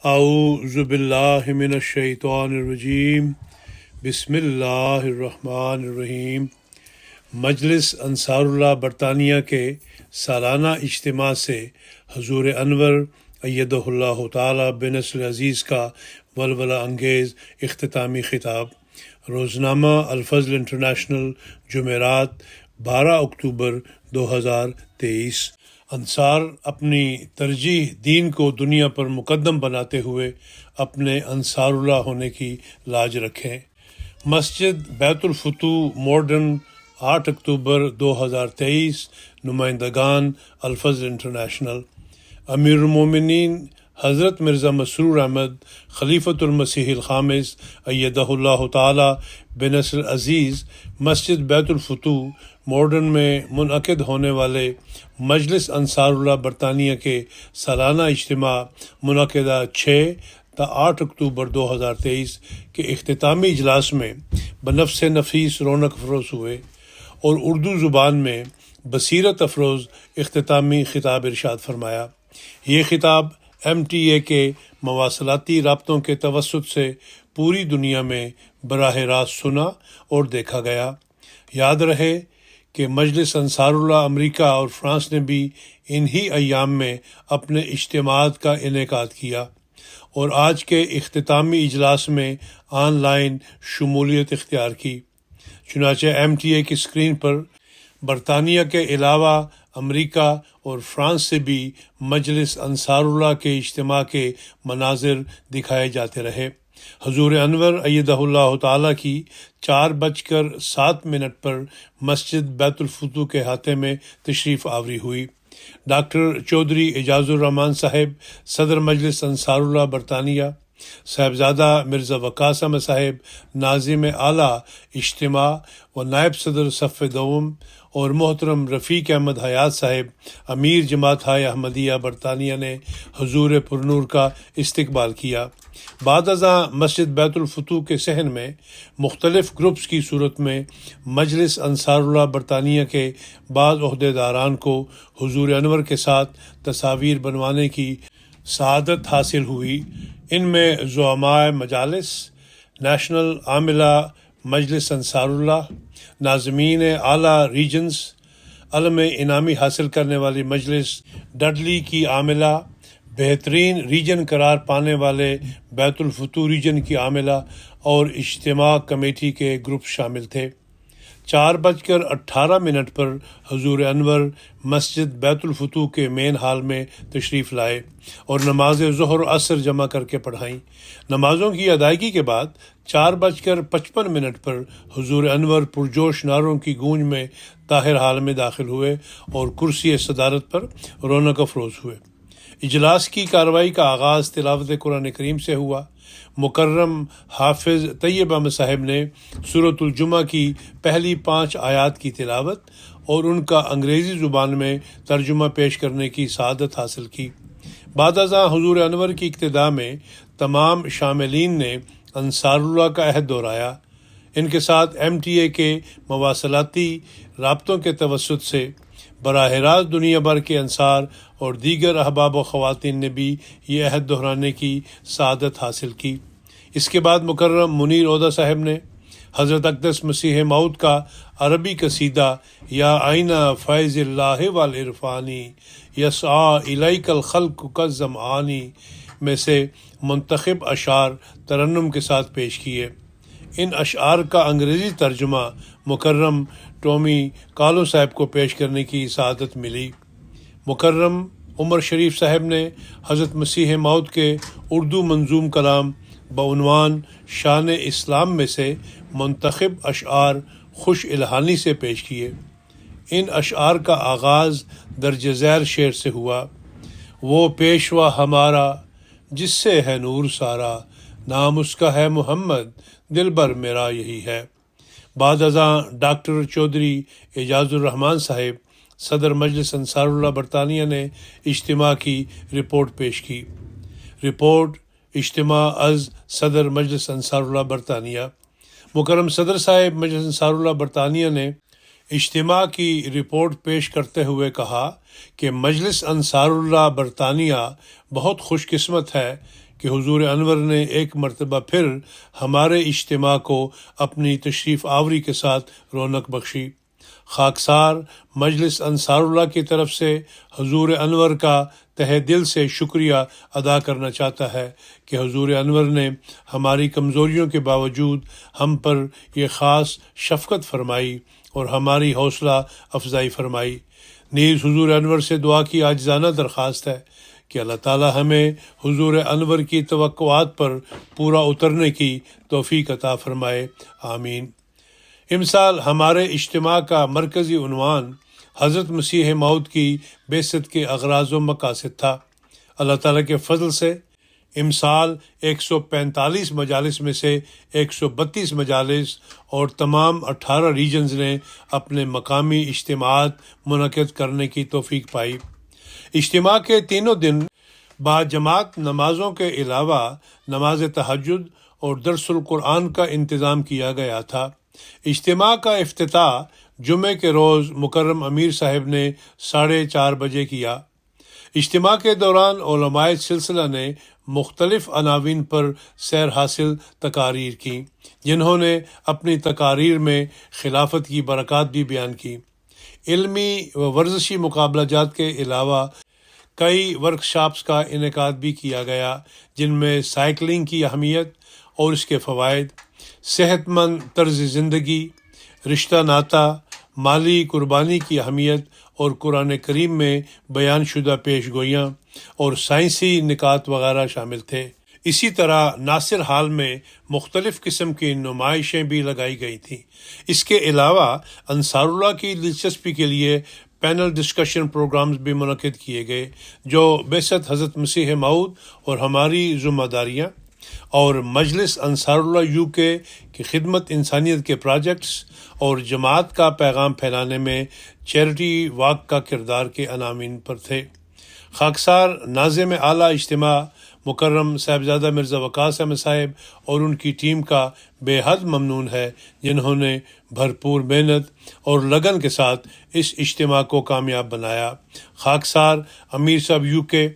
اعوذ باللہ من الشیطان الرجیم بسم اللہ الرحمن الرحیم۔ مجلس انصار اللہ برطانیہ کے سالانہ اجتماع سے حضور انور ایدہ اللہ تعالی بنصر عزیز کا ولولہ انگیز اختتامی خطاب۔ روزنامہ الفضل انٹرنیشنل، جمعرات 12 اکتوبر 2023۔ انصار اپنی ترجیح دین کو دنیا پر مقدم بناتے ہوئے اپنے انصار اللہ ہونے کی لاج رکھیں۔ مسجد بیت الفتوح ماڈرن، 8 اکتوبر 2023۔ نمائندگان الفضل انٹرنیشنل۔ امیر المومنین حضرت مرزا مسرور احمد خلیفۃ المسیح الخامس ایدہ اللہ تعالی بنصر عزیز مسجد بیت الفتوح ماڈرن میں منعقد ہونے والے مجلس انصار اللہ برطانیہ کے سالانہ اجتماع منعقدہ 6 تا 8 اکتوبر 2023 کے اختتامی اجلاس میں بنفس نفیس رونق افروز ہوئے اور اردو زبان میں بصیرت افروز اختتامی خطاب ارشاد فرمایا۔ یہ خطاب MTA کے مواصلاتی رابطوں کے توسط سے پوری دنیا میں براہ راست سنا اور دیکھا گیا۔ یاد رہے کہ مجلس انصار اللہ امریکہ اور فرانس نے بھی انہی ایام میں اپنے اجتماعات کا انعقاد کیا اور آج کے اختتامی اجلاس میں آن لائن شمولیت اختیار کی۔ چنانچہ MTA کی اسکرین پر برطانیہ کے علاوہ امریکہ اور فرانس سے بھی مجلس انصار اللہ کے اجتماع کے مناظر دکھائے جاتے رہے۔ حضور انور ایدہ اللہ تعالیٰ کی 4:07 پر مسجد بیت الفتوح کے احاطے میں تشریف آوری ہوئی۔ ڈاکٹر چودھری اعجاز الرحمان صاحب صدر مجلس انصار اللہ برطانیہ، صاحبزادہ مرزا وقاص احمد صاحب ناظم اعلیٰ اجتماع و نائب صدر صف دوم، اور محترم رفیق احمد حیات صاحب امیر جماعت احمدیہ برطانیہ نے حضور پرنور کا استقبال کیا۔ بعد ازاں مسجد بیت الفتوح کے صحن میں مختلف گروپس کی صورت میں مجلس انصار اللہ برطانیہ کے بعض عہدیداران کو حضور انور کے ساتھ تصاویر بنوانے کی سعادت حاصل ہوئی۔ ان میں زعماء مجالس، نیشنل عاملہ مجلس انصار اللہ، ناظمین اعلیٰ ریجنز، علم انعامی حاصل کرنے والی مجلس ڈڈلی کی عاملہ، بہترین ریجن قرار پانے والے بیت الفتوح ریجن کی عاملہ اور اجتماع کمیٹی کے گروپ شامل تھے۔ 4:18 پر حضور انور مسجد بیت الفتوح کے مین ہال میں تشریف لائے اور نماز ظہر و عصر جمع کر کے پڑھائیں۔ نمازوں کی ادائیگی کے بعد 4:55 پر حضور انور پرجوش نعروں کی گونج میں طاہر حال میں داخل ہوئے اور کرسی صدارت پر رونق افروز ہوئے۔ اجلاس کی کارروائی کا آغاز تلاوت قرآن کریم سے ہوا۔ مکرم حافظ طیب احمد صاحب نے سورۃ الجمعہ کی پہلی 5 آیات کی تلاوت اور ان کا انگریزی زبان میں ترجمہ پیش کرنے کی سعادت حاصل کی۔ بعد ازاں حضور انور کی اقتداء میں تمام شاملین نے انصار اللہ کا عہد دہرایا۔ ان کے ساتھ MTA کے مواصلاتی رابطوں کے توسط سے براہ راست دنیا بھر کے انصار اور دیگر احباب و خواتین نے بھی یہ عہد دہرانے کی سعادت حاصل کی۔ اس کے بعد مکرم منیر عودہ صاحب نے حضرت اقدس مسیح موعود کا عربی قصیدہ یا آئینہ فیض اللہ والعرفانی یسعی الیک الخلق کالظمآن میں سے منتخب اشعار ترنم کے ساتھ پیش کیے۔ ان اشعار کا انگریزی ترجمہ مکرم ٹومی کالو صاحب کو پیش کرنے کی سعادت ملی۔ مکرم عمر شریف صاحب نے حضرت مسیح موعود کے اردو منظوم کلام بعنوان شان اسلام میں سے منتخب اشعار خوش الہانی سے پیش کیے۔ ان اشعار کا آغاز درج ذیل شعر سے ہوا: وہ پیشوا ہمارا جس سے ہے نور سارا، نام اس کا ہے محمد، دل بر میرا یہی ہے۔ بعد ازاں ڈاکٹر چودھری اعجاز الرحمان صاحب صدر مجلس انصار اللہ برطانیہ نے اجتماع کی رپورٹ پیش کی۔ رپورٹ اجتماع از صدر مجلس انصار اللہ برطانیہ۔ مکرم صدر صاحب مجلس انصار اللہ برطانیہ نے اجتماع کی رپورٹ پیش کرتے ہوئے کہا کہ مجلس انصار اللہ برطانیہ بہت خوش قسمت ہے کہ حضور انور نے ایک مرتبہ پھر ہمارے اجتماع کو اپنی تشریف آوری کے ساتھ رونق بخشی۔ خاکسار مجلس انصار اللہ کی طرف سے حضور انور کا تہ دل سے شکریہ ادا کرنا چاہتا ہے کہ حضور انور نے ہماری کمزوریوں کے باوجود ہم پر یہ خاص شفقت فرمائی اور ہماری حوصلہ افزائی فرمائی۔ نیز حضور انور سے دعا کی عاجزانہ درخواست ہے کہ اللہ تعالی ہمیں حضور انور کی توقعات پر پورا اترنے کی توفیق عطا فرمائے، آمین۔ امسال ہمارے اجتماع کا مرکزی عنوان حضرت مسیح موعود کی بعثت کے اغراض و مقاصد تھا۔ اللہ تعالیٰ کے فضل سے امسال 145 مجالس میں سے 132 مجالس اور تمام 18 ریجنز نے اپنے مقامی اجتماعات منعقد کرنے کی توفیق پائی۔ اجتماع کے تینوں دن با جماعت نمازوں کے علاوہ نماز تہجد اور درس القرآن کا انتظام کیا گیا تھا۔ اجتماع کا افتتاح جمعے کے روز مکرم امیر صاحب نے 4:30 بجے کیا۔ اجتماع کے دوران علماء سلسلہ نے مختلف عناوین پر سیر حاصل تقاریر کی، جنہوں نے اپنی تقاریر میں خلافت کی برکات بھی بیان کی۔ علمی و ورزشی مقابلہ جات کے علاوہ کئی ورکشاپس کا انعقاد بھی کیا گیا، جن میں سائیکلنگ کی اہمیت اور اس کے فوائد، صحت مند طرز زندگی، رشتہ ناتا، مالی قربانی کی اہمیت اور قرآن کریم میں بیان شدہ پیش گوئیاں اور سائنسی نکات وغیرہ شامل تھے۔ اسی طرح ناصر ہال میں مختلف قسم کی نمائشیں بھی لگائی گئی تھیں۔ اس کے علاوہ انصار اللہ کی دلچسپی کے لیے پینل ڈسکشن پروگرامز بھی منعقد کیے گئے، جو بعثت حضرت مسیح موعود اور ہماری ذمہ داریاں اور مجلس انصار اللہ UK کی خدمت انسانیت کے پروجیکٹس اور جماعت کا پیغام پھیلانے میں چیریٹی واک کا کردار کے عناوین پر تھے۔ خاکسار ناظم اعلیٰ اجتماع مکرم صاحبزادہ مرزا وقاص احمد صاحب اور ان کی ٹیم کا بے حد ممنون ہے، جنہوں نے بھرپور محنت اور لگن کے ساتھ اس اجتماع کو کامیاب بنایا۔ خاکسار امیر صاحب UK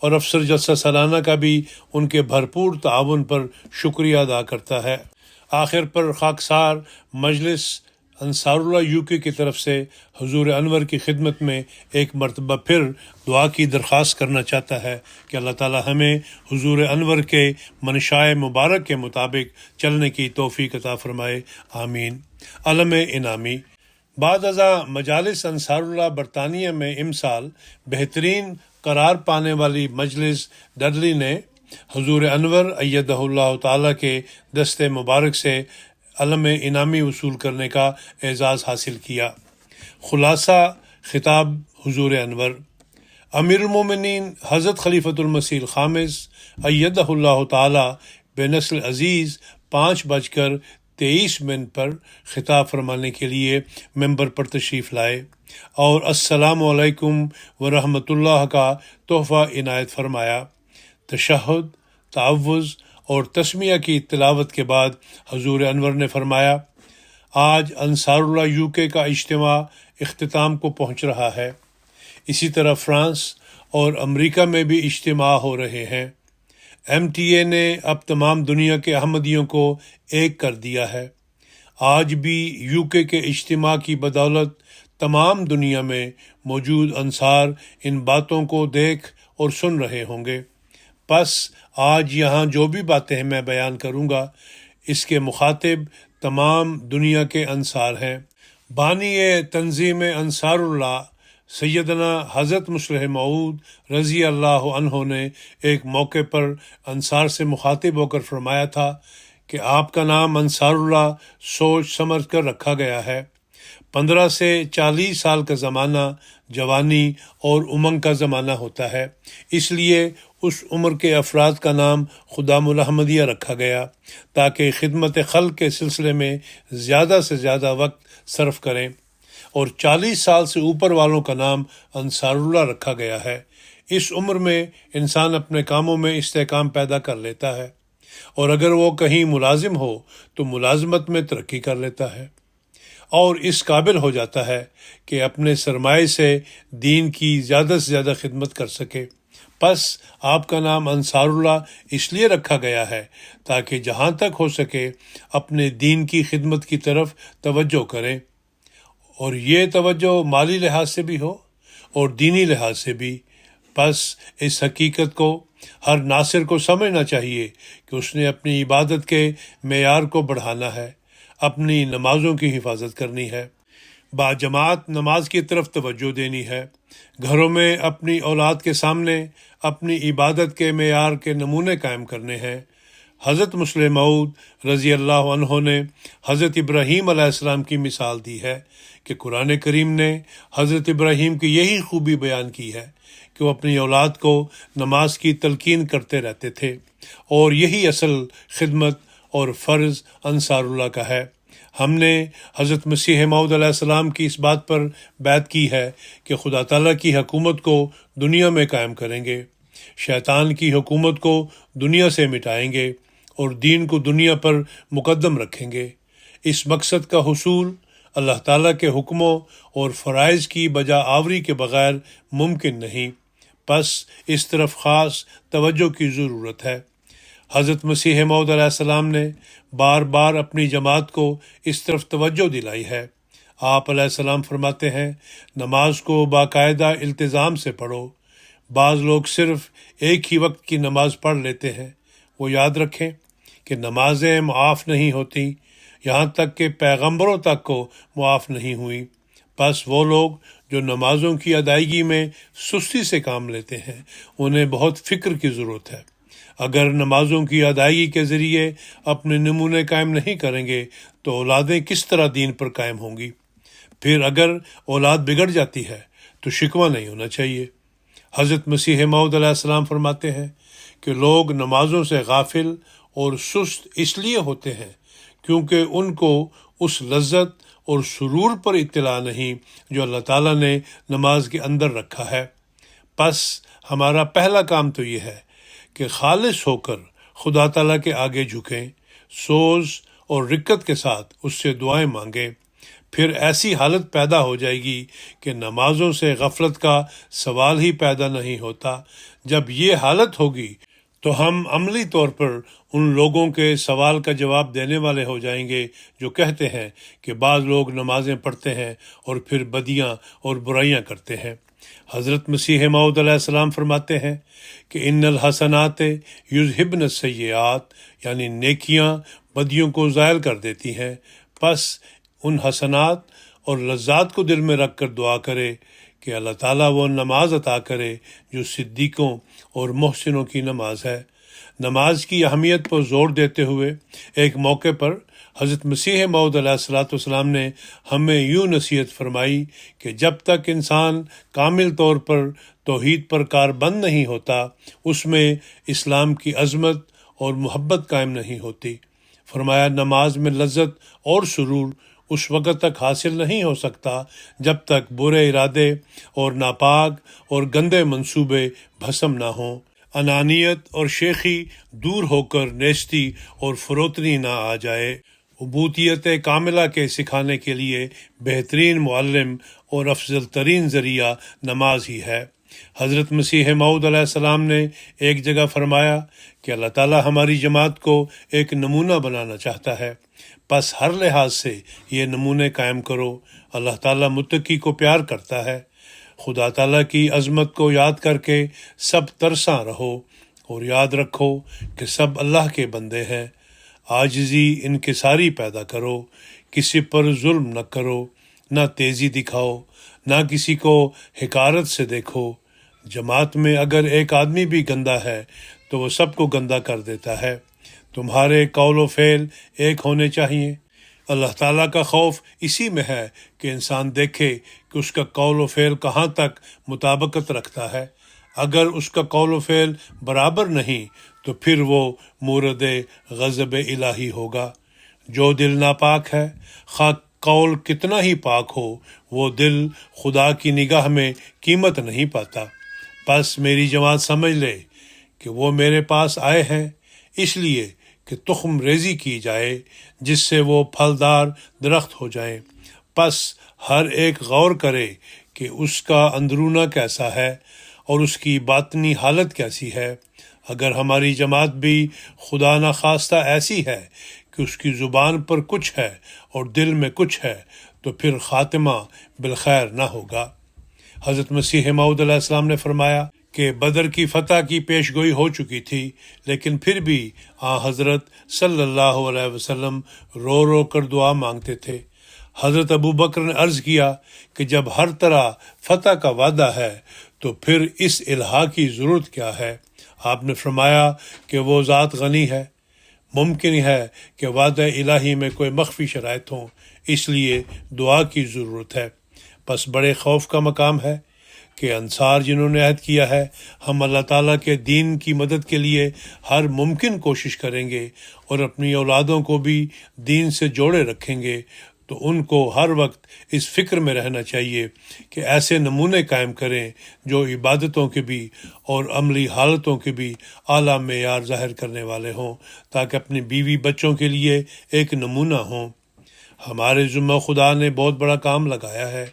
اور افسر جلسہ سالانہ کا بھی ان کے بھرپور تعاون پر شکریہ ادا کرتا ہے۔ آخر پر خاکسار مجلس انصار اللہ UK کی طرف سے حضور انور کی خدمت میں ایک مرتبہ پھر دعا کی درخواست کرنا چاہتا ہے کہ اللہ تعالی ہمیں حضور انور کے منشائے مبارک کے مطابق چلنے کی توفیق عطا فرمائے، آمین۔ علم انعامی بعد ازاں مجالس انصار اللہ برطانیہ میں امسال بہترین قرار پانے والی مجلس ڈڈلی نے حضور انور ایدہ اللہ تعالیٰ کے دست مبارک سے علم انعامی وصول کرنے کا اعزاز حاصل کیا۔ خلاصہ خطاب حضور انور امیر المومنین حضرت خلیفۃ المسیح الخامس ایدہ اللہ تعالیٰ بنسل عزیز 5:23 پر خطاب فرمانے کے لیے ممبر پر تشریف لائے اور السلام علیکم ورحمۃ اللہ کا تحفہ عنایت فرمایا۔ تشہد، تعوذ اور تسمیہ کی تلاوت کے بعد حضور انور نے فرمایا، آج انصار اللہ UK کا اجتماع اختتام کو پہنچ رہا ہے۔ اسی طرح فرانس اور امریکہ میں بھی اجتماع ہو رہے ہیں۔ MTA نے اب تمام دنیا کے احمدیوں کو ایک کر دیا ہے۔ آج بھی UK کے اجتماع کی بدولت تمام دنیا میں موجود انصار ان باتوں کو دیکھ اور سن رہے ہوں گے۔ پس آج یہاں جو بھی باتیں میں بیان کروں گا، اس کے مخاطب تمام دنیا کے انصار ہیں۔ بانی تنظیم انصار اللہ سیدنا حضرت مسیح موعود رضی اللہ عنہ نے ایک موقع پر انصار سے مخاطب ہو کر فرمایا تھا کہ آپ کا نام انصار اللہ سوچ سمجھ کر رکھا گیا ہے۔ 15 سے 40 سال کا زمانہ جوانی اور امنگ کا زمانہ ہوتا ہے، اس لیے اس عمر کے افراد کا نام خدام الاحمدیہ رکھا گیا تاکہ خدمت خلق کے سلسلے میں زیادہ سے زیادہ وقت صرف کریں، اور 40 سال سے اوپر والوں کا نام انصار اللہ رکھا گیا ہے۔ اس عمر میں انسان اپنے کاموں میں استحکام پیدا کر لیتا ہے، اور اگر وہ کہیں ملازم ہو تو ملازمت میں ترقی کر لیتا ہے۔ اور اس قابل ہو جاتا ہے کہ اپنے سرمایے سے دین کی زیادہ سے زیادہ خدمت کر سکے۔ پس آپ کا نام انصار اللہ اس لیے رکھا گیا ہے تاکہ جہاں تک ہو سکے اپنے دین کی خدمت کی طرف توجہ کریں، اور یہ توجہ مالی لحاظ سے بھی ہو اور دینی لحاظ سے بھی۔ پس اس حقیقت کو ہر ناصر کو سمجھنا چاہیے کہ اس نے اپنی عبادت کے معیار کو بڑھانا ہے، اپنی نمازوں کی حفاظت کرنی ہے، باجماعت نماز کی طرف توجہ دینی ہے، گھروں میں اپنی اولاد کے سامنے اپنی عبادت کے معیار کے نمونے قائم کرنے ہیں۔ حضرت مسلم موعود رضی اللہ عنہ نے حضرت ابراہیم علیہ السلام کی مثال دی ہے کہ قرآن کریم نے حضرت ابراہیم کی یہی خوبی بیان کی ہے کہ وہ اپنی اولاد کو نماز کی تلقین کرتے رہتے تھے، اور یہی اصل خدمت اور فرض انصار اللہ کا ہے۔ ہم نے حضرت مسیح موعود علیہ السلام کی اس بات پر بیعت کی ہے کہ خدا تعالیٰ کی حکومت کو دنیا میں قائم کریں گے، شیطان کی حکومت کو دنیا سے مٹائیں گے اور دین کو دنیا پر مقدم رکھیں گے۔ اس مقصد کا حصول اللہ تعالیٰ کے حکموں اور فرائض کی بجا آوری کے بغیر ممکن نہیں، پس اس طرف خاص توجہ کی ضرورت ہے۔ حضرت مسیح موعود علیہ السلام نے بار بار اپنی جماعت کو اس طرف توجہ دلائی ہے۔ آپ علیہ السلام فرماتے ہیں، نماز کو باقاعدہ التزام سے پڑھو۔ بعض لوگ صرف ایک ہی وقت کی نماز پڑھ لیتے ہیں۔ وہ یاد رکھیں کہ نمازیں معاف نہیں ہوتی یہاں تک کہ پیغمبروں تک کو معاف نہیں ہوئی۔ پس وہ لوگ جو نمازوں کی ادائیگی میں سستی سے کام لیتے ہیں انہیں بہت فکر کی ضرورت ہے۔ اگر نمازوں کی ادائیگی کے ذریعے اپنے نمونے قائم نہیں کریں گے تو اولادیں کس طرح دین پر قائم ہوں گی؟ پھر اگر اولاد بگڑ جاتی ہے تو شکوہ نہیں ہونا چاہیے۔ حضرت مسیح موعود علیہ السلام فرماتے ہیں کہ لوگ نمازوں سے غافل اور سست اس لیے ہوتے ہیں کیونکہ ان کو اس لذت اور سرور پر اطلاع نہیں جو اللہ تعالیٰ نے نماز کے اندر رکھا ہے۔ پس ہمارا پہلا کام تو یہ ہے کہ خالص ہو کر خدا تعالیٰ کے آگے جھکیں، سوز اور رقت کے ساتھ اس سے دعائیں مانگیں۔ پھر ایسی حالت پیدا ہو جائے گی کہ نمازوں سے غفلت کا سوال ہی پیدا نہیں ہوتا۔ جب یہ حالت ہوگی تو ہم عملی طور پر ان لوگوں کے سوال کا جواب دینے والے ہو جائیں گے جو کہتے ہیں کہ بعض لوگ نمازیں پڑھتے ہیں اور پھر بدیاں اور برائیاں کرتے ہیں۔ حضرت مسیح موعود علیہ السلام فرماتے ہیں کہ ان الحسنات یذہبن السیئات، یعنی نیکیاں بدیوں کو زائل کر دیتی ہیں۔ پس ان حسنات اور لذات کو دل میں رکھ کر دعا کرے کہ اللہ تعالیٰ وہ نماز عطا کرے جو صدیقوں اور محسنوں کی نماز ہے۔ نماز کی اہمیت پر زور دیتے ہوئے ایک موقع پر حضرت مسیح موعود علیہ السلام نے ہمیں یوں نصیحت فرمائی کہ جب تک انسان کامل طور پر توحید پر کاربند نہیں ہوتا اس میں اسلام کی عظمت اور محبت قائم نہیں ہوتی۔ فرمایا نماز میں لذت اور سرور اس وقت تک حاصل نہیں ہو سکتا جب تک برے ارادے اور ناپاک اور گندے منصوبے بھسم نہ ہوں، انانیت اور شیخی دور ہو کر نیستی اور فروتنی نہ آ جائے۔ عبودیت کاملہ کے سکھانے کے لیے بہترین معلم اور افضل ترین ذریعہ نماز ہی ہے۔ حضرت مسیح موعود علیہ السلام نے ایک جگہ فرمایا کہ اللہ تعالیٰ ہماری جماعت کو ایک نمونہ بنانا چاہتا ہے، پس ہر لحاظ سے یہ نمونے قائم کرو۔ اللہ تعالیٰ متقی کو پیار کرتا ہے۔ خدا تعالیٰ کی عظمت کو یاد کر کے سب ترساں رہو اور یاد رکھو کہ سب اللہ کے بندے ہیں۔ عاجزی انکساری پیدا کرو، کسی پر ظلم نہ کرو، نہ تیزی دکھاؤ، نہ کسی کو حقارت سے دیکھو۔ جماعت میں اگر ایک آدمی بھی گندا ہے تو وہ سب کو گندا کر دیتا ہے۔ تمہارے قول و فعل ایک ہونے چاہیے۔ اللہ تعالیٰ کا خوف اسی میں ہے کہ انسان دیکھے کہ اس کا قول و فعل کہاں تک مطابقت رکھتا ہے۔ اگر اس کا قول و فعل برابر نہیں تو پھر وہ مورد غضب الہی ہوگا۔ جو دل ناپاک ہے، خواہ قول کتنا ہی پاک ہو، وہ دل خدا کی نگاہ میں قیمت نہیں پاتا۔ پس میری جماعت سمجھ لے کہ وہ میرے پاس آئے ہیں اس لیے کہ تخم ریزی کی جائے جس سے وہ پھلدار درخت ہو جائیں، پس ہر ایک غور کرے کہ اس کا اندرونہ کیسا ہے اور اس کی باطنی حالت کیسی ہے۔ اگر ہماری جماعت بھی خدا نخواستہ ایسی ہے کہ اس کی زبان پر کچھ ہے اور دل میں کچھ ہے، تو پھر خاتمہ بالخیر نہ ہوگا۔ حضرت مسیح موعود علیہ السلام نے فرمایا کہ بدر کی فتح کی پیش گوئی ہو چکی تھی، لیکن پھر بھی حضرت صلی اللہ علیہ وسلم رو رو کر دعا مانگتے تھے۔ حضرت ابو بکر نے عرض کیا کہ جب ہر طرح فتح کا وعدہ ہے تو پھر اس الہا کی ضرورت کیا ہے؟ آپ نے فرمایا کہ وہ ذات غنی ہے، ممکن ہے کہ وعدہ الہی میں کوئی مخفی شرائط ہوں، اس لیے دعا کی ضرورت ہے۔ پس بڑے خوف کا مقام ہے کہ انصار جنہوں نے عہد کیا ہے ہم اللہ تعالیٰ کے دین کی مدد کے لیے ہر ممکن کوشش کریں گے اور اپنی اولادوں کو بھی دین سے جوڑے رکھیں گے، تو ان کو ہر وقت اس فکر میں رہنا چاہیے کہ ایسے نمونے قائم کریں جو عبادتوں کے بھی اور عملی حالتوں کے بھی اعلیٰ معیار ظاہر کرنے والے ہوں، تاکہ اپنی بیوی بچوں کے لیے ایک نمونہ ہوں۔ ہمارے ذمہ خدا نے بہت بڑا کام لگایا ہے۔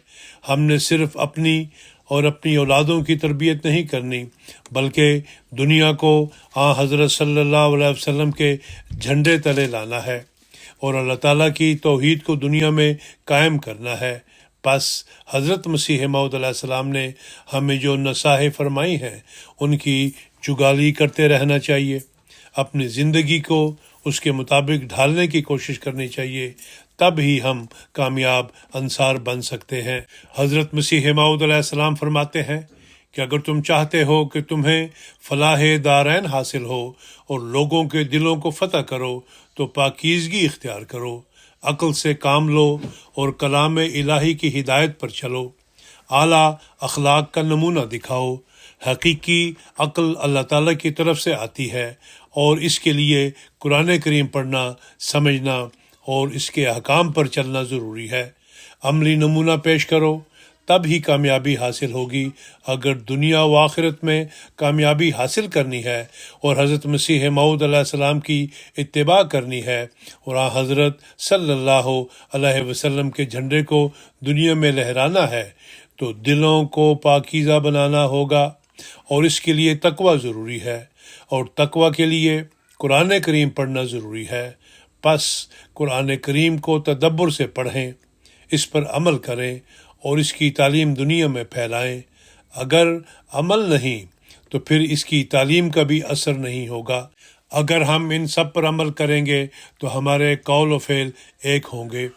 ہم نے صرف اپنی اور اپنی اولادوں کی تربیت نہیں کرنی، بلکہ دنیا کو حضرت صلی اللہ علیہ وسلم کے جھنڈے تلے لانا ہے اور اللہ تعالیٰ کی توحید کو دنیا میں قائم کرنا ہے۔ پس حضرت مسیح موعود علیہ السلام نے ہمیں جو نصائح فرمائی ہیں ان کی جگالی کرتے رہنا چاہیے، اپنی زندگی کو اس کے مطابق ڈھالنے کی کوشش کرنی چاہیے، تب ہی ہم کامیاب انصار بن سکتے ہیں۔ حضرت مسیح موعود علیہ السلام فرماتے ہیں کہ اگر تم چاہتے ہو کہ تمہیں فلاح دارین حاصل ہو اور لوگوں کے دلوں کو فتح کرو تو پاکیزگی اختیار کرو، عقل سے کام لو اور کلام الہی کی ہدایت پر چلو، اعلیٰ اخلاق کا نمونہ دکھاؤ۔ حقیقی عقل اللہ تعالیٰ کی طرف سے آتی ہے اور اس کے لیے قرآن کریم پڑھنا، سمجھنا اور اس کے احکام پر چلنا ضروری ہے۔ عملی نمونہ پیش کرو، تب ہی کامیابی حاصل ہوگی۔ اگر دنیا و آخرت میں کامیابی حاصل کرنی ہے اور حضرت مسیح موعود علیہ السلام کی اتباع کرنی ہے اور حضرت صلی اللہ علیہ وسلم کے جھنڈے کو دنیا میں لہرانا ہے، تو دلوں کو پاکیزہ بنانا ہوگا اور اس کے لیے تقوی ضروری ہے، اور تقوی کے لیے قرآن کریم پڑھنا ضروری ہے۔ پس قرآن کریم کو تدبر سے پڑھیں، اس پر عمل کریں اور اس کی تعلیم دنیا میں پھیلائیں۔ اگر عمل نہیں تو پھر اس کی تعلیم کا بھی اثر نہیں ہوگا۔ اگر ہم ان سب پر عمل کریں گے تو ہمارے قول و فعل ایک ہوں گے۔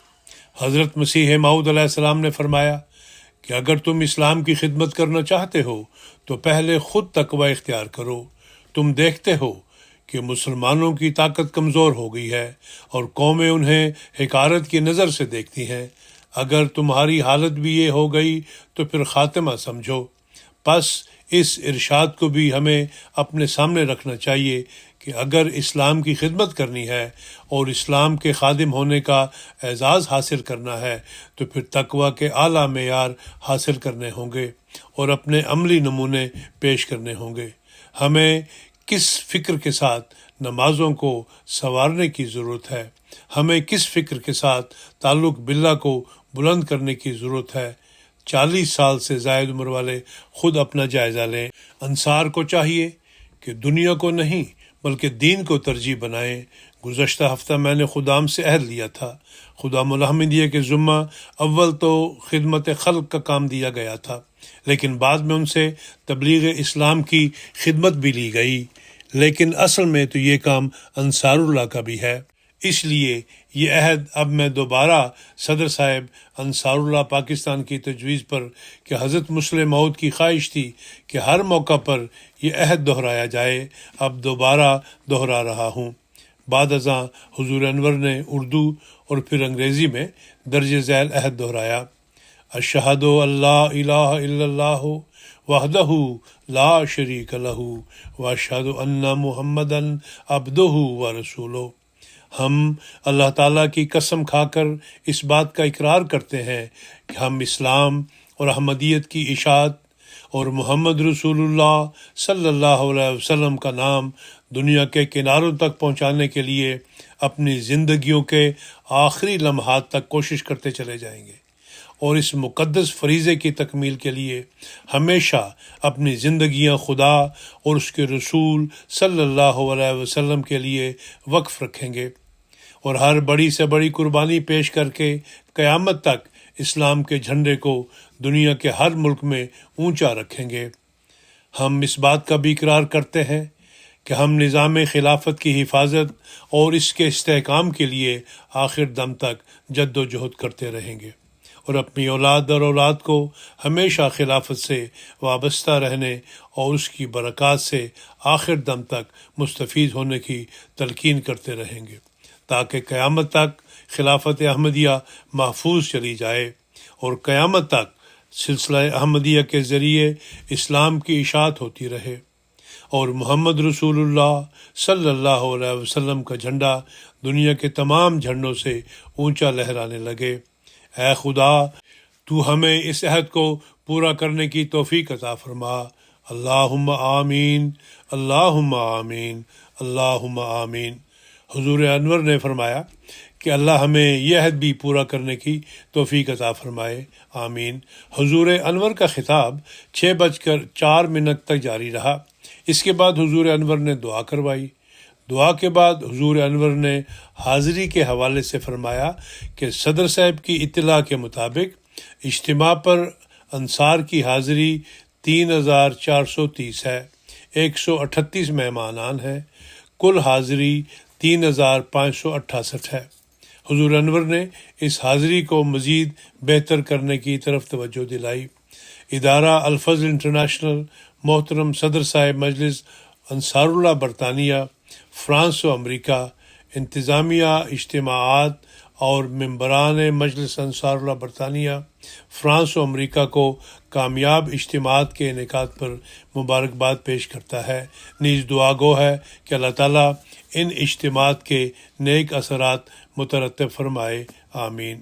حضرت مسیح موعود علیہ السلام نے فرمایا کہ اگر تم اسلام کی خدمت کرنا چاہتے ہو تو پہلے خود تقوی اختیار کرو۔ تم دیکھتے ہو کہ مسلمانوں کی طاقت کمزور ہو گئی ہے اور قومیں انہیں حقارت کی نظر سے دیکھتی ہیں۔ اگر تمہاری حالت بھی یہ ہو گئی تو پھر خاتمہ سمجھو۔ پس اس ارشاد کو بھی ہمیں اپنے سامنے رکھنا چاہیے کہ اگر اسلام کی خدمت کرنی ہے اور اسلام کے خادم ہونے کا اعزاز حاصل کرنا ہے تو پھر تقوی کے اعلیٰ معیار حاصل کرنے ہوں گے اور اپنے عملی نمونے پیش کرنے ہوں گے۔ ہمیں کس فکر کے ساتھ نمازوں کو سنوارنے کی ضرورت ہے، ہمیں کس فکر کے ساتھ تعلق باللہ کو بلند کرنے کی ضرورت ہے۔ 40 سال سے زائد عمر والے خود اپنا جائزہ لیں۔ انصار کو چاہیے کہ دنیا کو نہیں بلکہ دین کو ترجیح بنائیں۔ گزشتہ ہفتہ میں نے خدام سے عہد لیا تھا، خدا الحمدیہ کے ذمہ اول تو خدمت خلق کا کام دیا گیا تھا، لیکن بعد میں ان سے تبلیغ اسلام کی خدمت بھی لی گئی، لیکن اصل میں تو یہ کام انصار اللہ کا بھی ہے۔ اس لیے یہ عہد اب میں دوبارہ صدر صاحب انصار اللہ پاکستان کی تجویز پر کہ حضرت مسلم موعود کی خواہش تھی کہ ہر موقع پر یہ عہد دہرایا جائے، اب دوبارہ دہرا رہا ہوں۔ بعد ازاں حضور انور نے اردو اور پھر انگریزی میں درج ذیل عہد دہرایا: اشہد اللہ الہ الا اللہ وحدہ لا شریک لہ واشہد ان محمدا عبدہ ورسولہ۔ ہم اللہ تعالیٰ کی قسم کھا کر اس بات کا اقرار کرتے ہیں کہ ہم اسلام اور احمدیت کی اشاعت اور محمد رسول اللہ صلی اللہ علیہ وسلم کا نام دنیا کے کناروں تک پہنچانے کے لیے اپنی زندگیوں کے آخری لمحات تک کوشش کرتے چلے جائیں گے۔ اور اس مقدس فریضے کی تکمیل کے لیے ہمیشہ اپنی زندگیاں خدا اور اس کے رسول صلی اللہ علیہ وسلم کے لیے وقف رکھیں گے، اور ہر بڑی سے بڑی قربانی پیش کر کے قیامت تک اسلام کے جھنڈے کو دنیا کے ہر ملک میں اونچا رکھیں گے۔ ہم اس بات کا بھی اقرار کرتے ہیں کہ ہم نظام خلافت کی حفاظت اور اس کے استحکام کے لیے آخر دم تک جد و جہد کرتے رہیں گے، اور اپنی اولاد اور اولاد کو ہمیشہ خلافت سے وابستہ رہنے اور اس کی برکات سے آخر دم تک مستفید ہونے کی تلقین کرتے رہیں گے، تاکہ قیامت تک خلافت احمدیہ محفوظ چلی جائے اور قیامت تک سلسلہ احمدیہ کے ذریعے اسلام کی اشاعت ہوتی رہے اور محمد رسول اللہ صلی اللہ علیہ وسلم کا جھنڈا دنیا کے تمام جھنڈوں سے اونچا لہرانے لگے۔ اے خدا، تو ہمیں اس عہد کو پورا کرنے کی توفیق عطا فرما۔ اللہم آمین، اللہم آمین، اللہم آمین۔ حضور انور نے فرمایا کہ اللہ ہمیں یہ عہد بھی پورا کرنے کی توفیق عطا فرمائے، آمین۔ حضور انور کا خطاب 6:04 تک جاری رہا۔ اس کے بعد حضور انور نے دعا کروائی۔ دعا کے بعد حضور انور نے حاضری کے حوالے سے فرمایا کہ صدر صاحب کی اطلاع کے مطابق اجتماع پر انصار کی حاضری 3430 ہے، 138 مہمانان ہیں، کل حاضری 3568 ہے۔ حضور انور نے اس حاضری کو مزید بہتر کرنے کی طرف توجہ دلائی۔ ادارہ الفضل انٹرنیشنل، محترم صدر صاحب مجلس انصار اللہ برطانیہ، فرانس و امریکہ، انتظامیہ اجتماعات اور ممبران مجلس انصار اللہ برطانیہ فرانس و امریکہ کو کامیاب اجتماعات کے انعقاد پر مبارکباد پیش کرتا ہے، نیز دعا گو ہے کہ اللہ تعالیٰ ان اجتماعات کے نیک اثرات مترتب فرمائے، آمین۔